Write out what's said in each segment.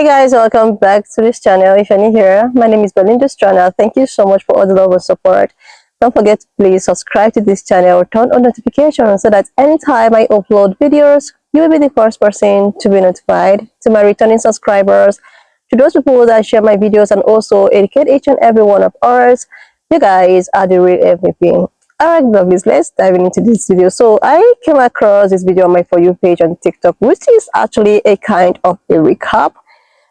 Hey guys, welcome back to this channel. If you're new here, my name is Belinda's channel. Thank you so much for all the love and support. Don't forget to please subscribe to this channel, turn on notifications so that anytime I upload videos, you will be the first person to be notified. To my returning subscribers, to those people that share my videos and also educate each and every one of us, you guys are the real MVP. Alright, lovelies, let's dive into this video. So I came across this video on my For You page on TikTok, which is actually a kind of a recap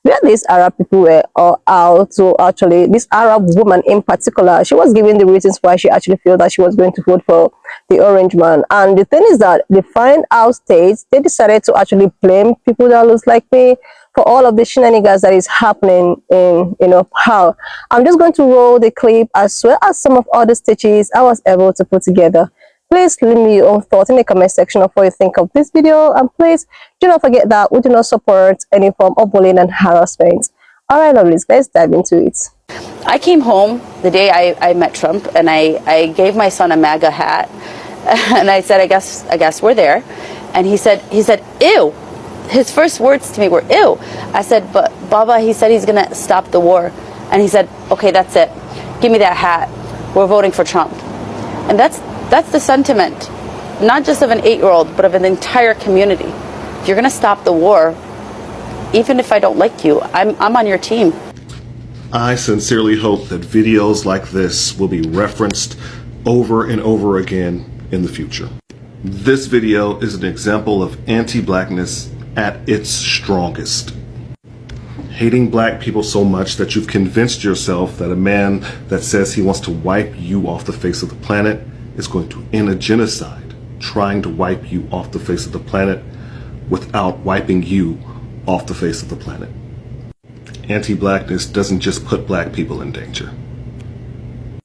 where these Arab people were all out. So actually, this Arab woman in particular, she was giving the reasons why she actually felt that she was going to vote for the orange man. And the thing is that the find out states, they decided to actually blame people that looks like me for all of the shenanigans that is happening in, how. I'm just going to roll the clip as well as some of other stitches I was able to put together. Please leave me your own thoughts in the comment section of what you think of this video, and please do not forget that we do not support any form of bullying and harassment. Alright, lovelies, let's dive into it. I came home the day I met Trump, and I gave my son a MAGA hat, and I said, I guess we're there. And he said, ew. His first words to me were, ew. I said, but Baba, he said he's gonna stop the war. And he said, okay, that's it. Give me that hat. We're voting for Trump. And that's the sentiment, not just of an 8-year-old, but of an entire community. If you're gonna stop the war, even if I don't like you, I'm on your team. I sincerely hope that videos like this will be referenced over and over again in the future. This video is an example of anti-blackness at its strongest. Hating black people so much that you've convinced yourself that a man that says he wants to wipe you off the face of the planet is going to end a genocide, trying to wipe you off the face of the planet without wiping you off the face of the planet. Anti-blackness doesn't just put black people in danger.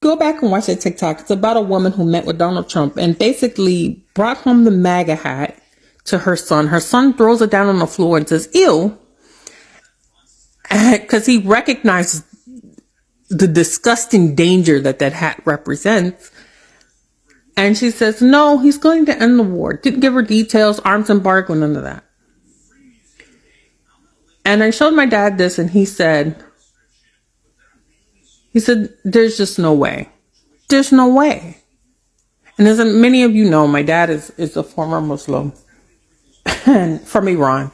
Go back and watch that TikTok. It's about a woman who met with Donald Trump and basically brought home the MAGA hat to her son. Her son throws it down on the floor and says, ew, because he recognizes the disgusting danger that hat represents. And she says, no, he's going to end the war. Didn't give her details, arms embargo, none of that. And I showed my dad this, and he said, there's just no way. There's no way. And as many of you know, my dad is a former Muslim from Iran.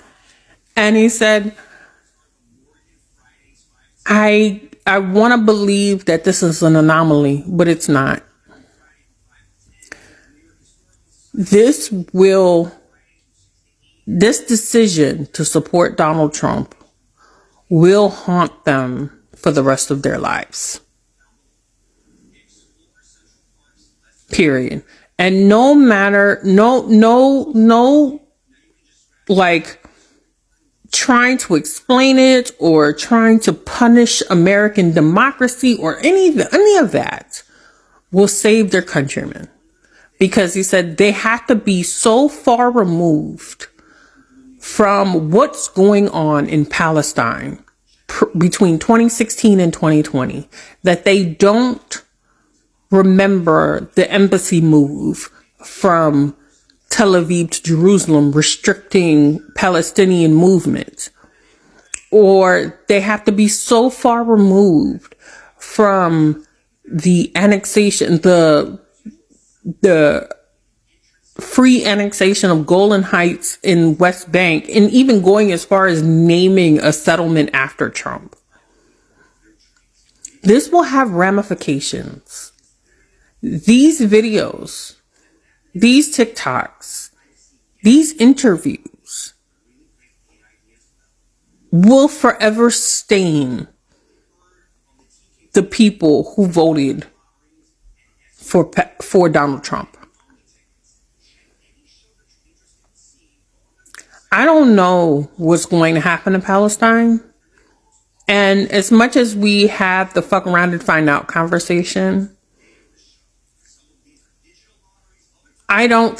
And he said, I want to believe that this is an anomaly, but it's not. This decision to support Donald Trump will haunt them for the rest of their lives. Period. And no matter, like trying to explain it or trying to punish American democracy or any of that will save their countrymen. Because he said they have to be so far removed from what's going on in Palestine between 2016 and 2020 that they don't remember the embassy move from Tel Aviv to Jerusalem restricting Palestinian movement. Or they have to be so far removed from the annexation, the free annexation of Golan Heights in West Bank, and even going as far as naming a settlement after Trump. This will have ramifications. These videos, these TikToks, these interviews will forever stain the people who voted for Donald Trump. I don't know what's going to happen in Palestine. And as much as we have the fuck around and find out conversation, I don't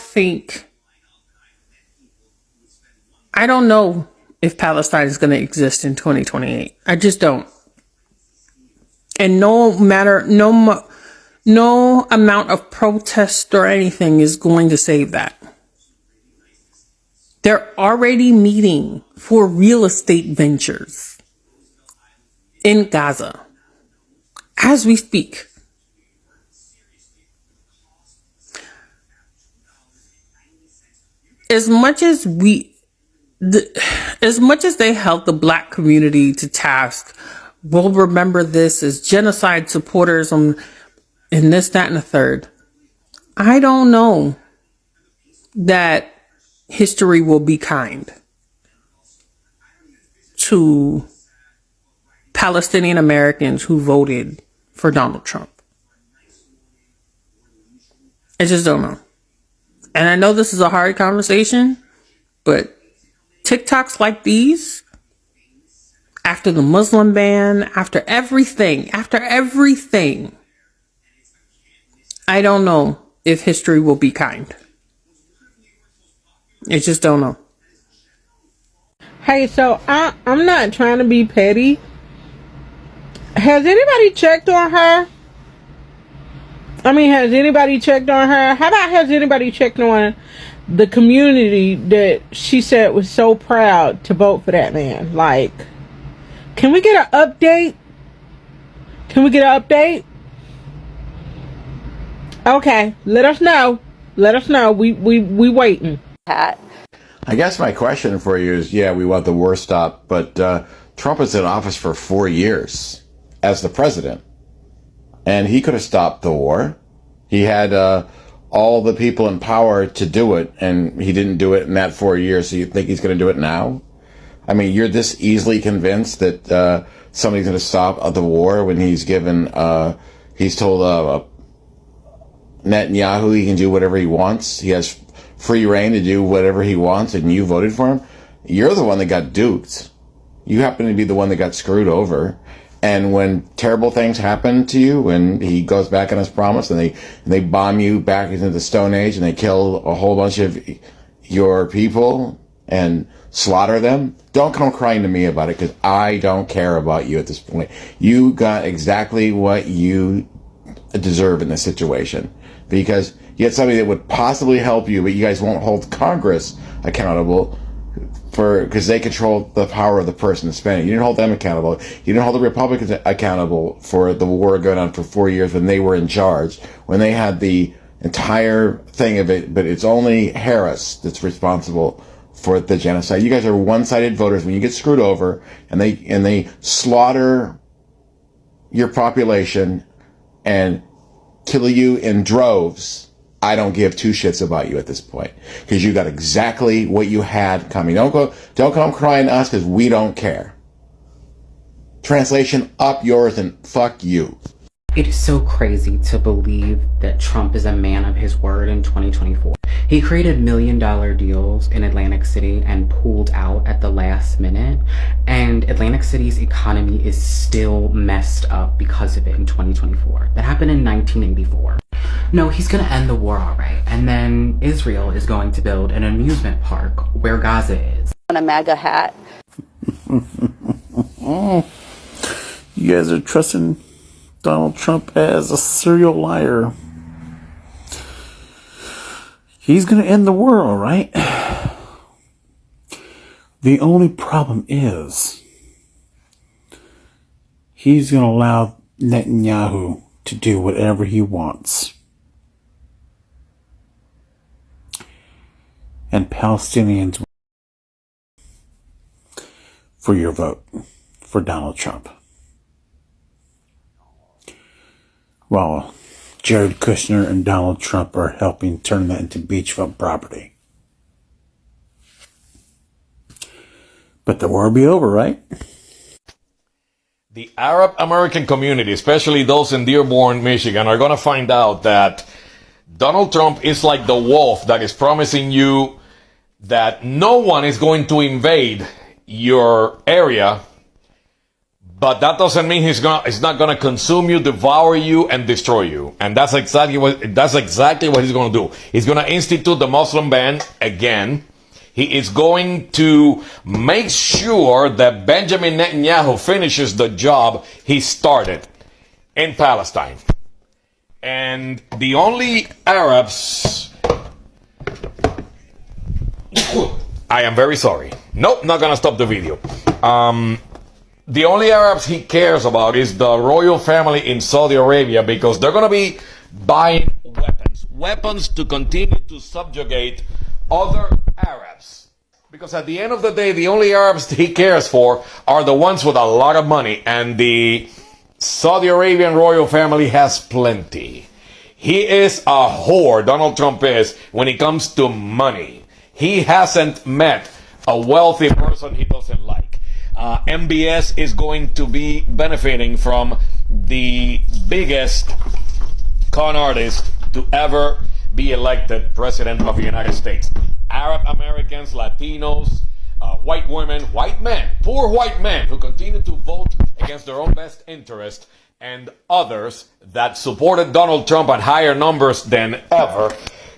know if Palestine is going to exist in 2028. I just don't. And no amount of protest or anything is going to save that. They're already meeting for real estate ventures. in Gaza as we speak. As much as they held the Black community to task, we'll remember this as genocide supporters and this, that, and the third. I don't know that history will be kind to Palestinian Americans who voted for Donald Trump. I just don't know. And I know this is a hard conversation, but TikToks like these, after the Muslim ban, after everything, I don't know if history will be kind. I just don't know. Hey, so I'm not trying to be petty. Has anybody checked on her? Has anybody checked on her? How about has anybody checked on the community that she said was so proud to vote for that man? Like, can we get an update? Okay, let us know. We waiting. Hat. I guess my question for you is, yeah, we want the war stopped, but Trump was in office for 4 years as the president, and he could have stopped the war. He had all the people in power to do it, and he didn't do it in that 4 years, so you think he's going to do it now? You're this easily convinced that somebody's going to stop the war when he's told Netanyahu he can do whatever he wants. He has free reign to do whatever he wants, and you voted for him. You're the one that got duped. You happen to be the one that got screwed over. And when terrible things happen to you, when he goes back on his promise and they bomb you back into the Stone Age and they kill a whole bunch of your people and slaughter them, don't come crying to me about it, because I don't care about you at this point. You got exactly what you deserve in this situation, because you had somebody that would possibly help you, but you guys won't hold Congress accountable because they control the power of the person spending. You didn't hold them accountable. You didn't hold the Republicans accountable for the war going on for 4 years when they were in charge, when they had the entire thing of it, but it's only Harris that's responsible for the genocide. You guys are one-sided voters. When you get screwed over and they slaughter your population and kill you in droves, I don't give two shits about you at this point, because you got exactly what you had coming. Don't come crying to us, because we don't care. Translation, up yours and fuck you. It is so crazy to believe that Trump is a man of his word in 2024. He created $1 million deals in Atlantic City and pulled out at the last minute. And Atlantic City's economy is still messed up because of it in 2024. That happened in 1984. No, he's gonna end the war, all right. And then Israel is going to build an amusement park where Gaza is. On a MAGA hat. You guys are trusting Donald Trump as a serial liar. He's going to end the world, right? The only problem is he's going to allow Netanyahu to do whatever he wants. And Palestinians for your vote for Donald Trump. While Jared Kushner and Donald Trump are helping turn that into beachfront property. But the war will be over, right? The Arab American community, especially those in Dearborn, Michigan, are going to find out that Donald Trump is like the wolf that is promising you that no one is going to invade your area, but that doesn't mean he's not going to consume you, devour you, and destroy you. And that's exactly what he's going to do. He's going to institute the Muslim ban again. He is going to make sure that Benjamin Netanyahu finishes the job he started in Palestine. And the only Arabs... I am very sorry. Nope, not going to stop the video. the only Arabs he cares about is the royal family in Saudi Arabia, because they're going to be buying weapons to continue to subjugate other Arabs. Because at the end of the day, the only Arabs he cares for are the ones with a lot of money, and the Saudi Arabian royal family has plenty. He is a whore, Donald Trump is, when it comes to money. He hasn't met a wealthy person he doesn't like. MBS is going to be benefiting from the biggest con artist to ever be elected president of the United States. Arab Americans, Latinos, white women, white men, poor white men who continue to vote against their own best interest, and others that supported Donald Trump at higher numbers than ever.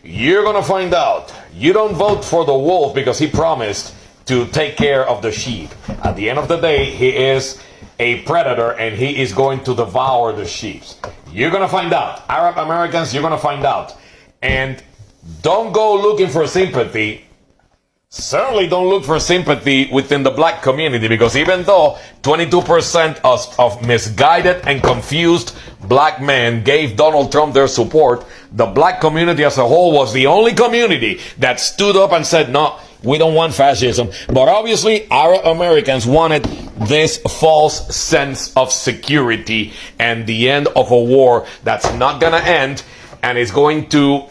You're gonna find out. You don't vote for the wolf because he promised to take care of the sheep. At the end of the day, he is a predator and he is going to devour the sheep. You're gonna find out. Arab Americans, you're gonna find out. And don't go looking for sympathy. Certainly don't look for sympathy within the black community, because even though 22% of misguided and confused black men gave Donald Trump their support, the black community as a whole was the only community that stood up and said, no, we don't want fascism. But obviously, Arab Americans wanted this false sense of security and the end of a war that's not going to end, and it's going to...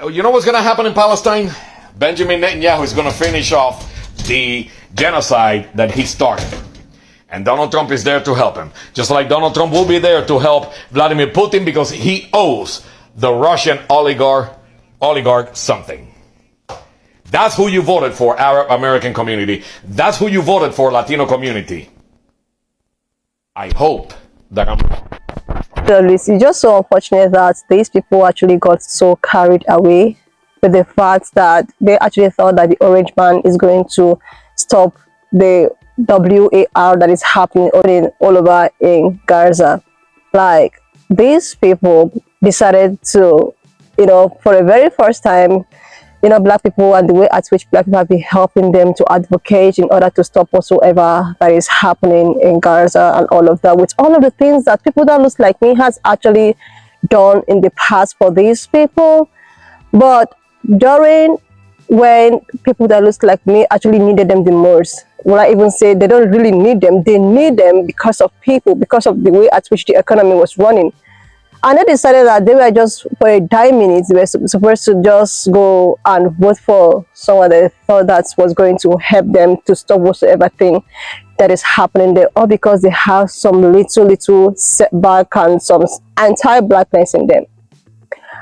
You know what's going to happen in Palestine? Benjamin Netanyahu is going to finish off the genocide that he started. And Donald Trump is there to help him. Just like Donald Trump will be there to help Vladimir Putin, because he owes the Russian oligarch something. That's who you voted for, Arab American community. That's who you voted for, Latino community. I hope that I'm wrong. It's just so unfortunate that these people actually got so carried away with the fact that they actually thought that the orange man is going to stop the WAR that is happening all over in Gaza. Like, these people decided to, for the very first time, black people, and the way at which black people have been helping them to advocate in order to stop whatsoever that is happening in Gaza and all of that, with all of the things that people that looks like me has actually done in the past for these people. But during when people that looks like me actually needed them the most, will I even say they don't really need them, they need them because of people, because of the way at which the economy was running. And they decided that they were just, for a dime minute, they were supposed to just go and vote for someone they thought that was going to help them to stop whatsoever thing that is happening there, all because they have some little setback and some anti-blackness in them.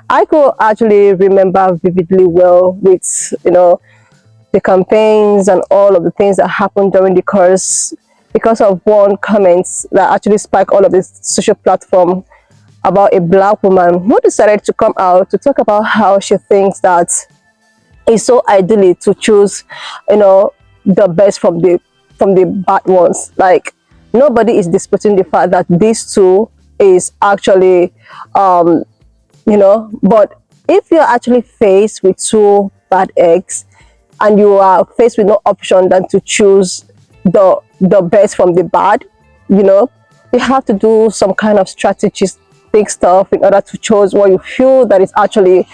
I could actually remember vividly well with, the campaigns and all of the things that happened during the course, because of one comment that actually spiked all of this social platform about a black woman who decided to come out to talk about how she thinks that it's so ideally to choose, the best from the bad ones. Like, nobody is disputing the fact that these two is actually, but if you're actually faced with two bad eggs and you are faced with no option than to choose the best from the bad, you have to do some kind of strategies, big stuff, in order to choose what you feel that is actually,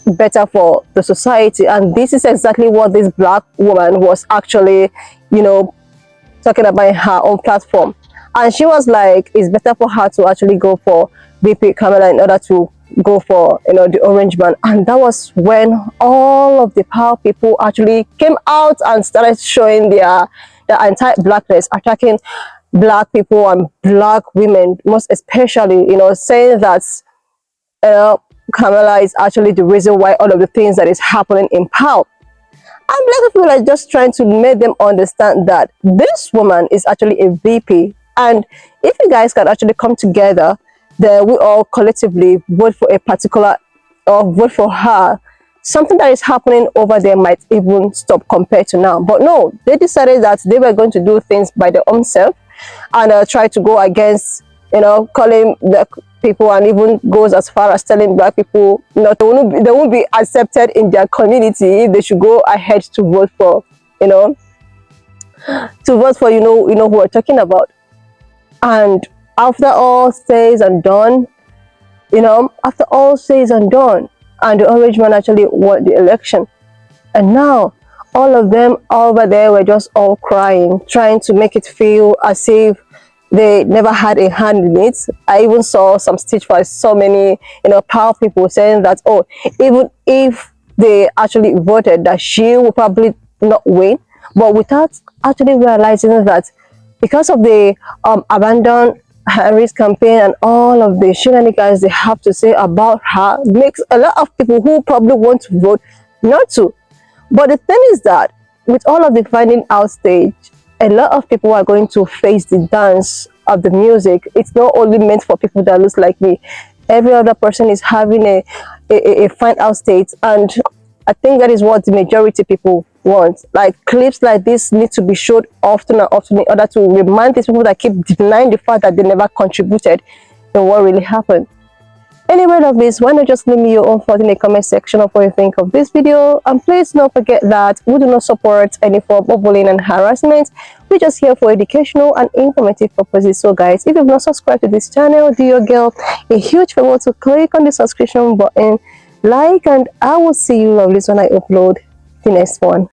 better for the society. And this is exactly what this black woman was actually, talking about in her own platform. And she was like, it's better for her to actually go for Kpe.Ple in order to go for, the orange man. And that was when all of the power people actually came out and started showing their anti-blackness, attacking black people and black women, most especially, saying that Kamala is actually the reason why all of the things that is happening in power. And black people are just trying to make them understand that this woman is actually a VP. And if you guys can actually come together, then we all collectively vote for a particular, or vote for her, something that is happening over there might even stop compared to now. But no, they decided that they were going to do things by their own self and try to go against, calling black people, and even goes as far as telling black people, they won't be accepted in their community if they should go ahead to vote for, to vote for, who we're talking about. And after all says and done, after all says and done, and the orange man actually won the election. And now, all of them over there were just all crying, trying to make it feel as if they never had a hand in it. I even saw some stitch by so many, powerful people saying that, oh, even if they actually voted, that she will probably not win, but without actually realizing that because of the abandoned Harris campaign and all of the shenanigans they have to say about her, makes a lot of people who probably want to vote not to. But the thing is that with all of the finding out stage, a lot of people are going to face the dance of the music. It's not only meant for people that looks like me. Every other person is having a find out state, and I think that is what the majority people want. Like clips like this need to be showed often and often in order to remind these people that keep denying the fact that they never contributed in what really happened. Anyway, lovelies, why not just leave me your own thought in the comment section of what you think of this video. And please don't forget that we do not support any form of bullying and harassment. We're just here for educational and informative purposes. So guys, if you've not subscribed to this channel, do your girl a huge favor to click on the subscription button, like, and I will see you lovelies when I upload the next one.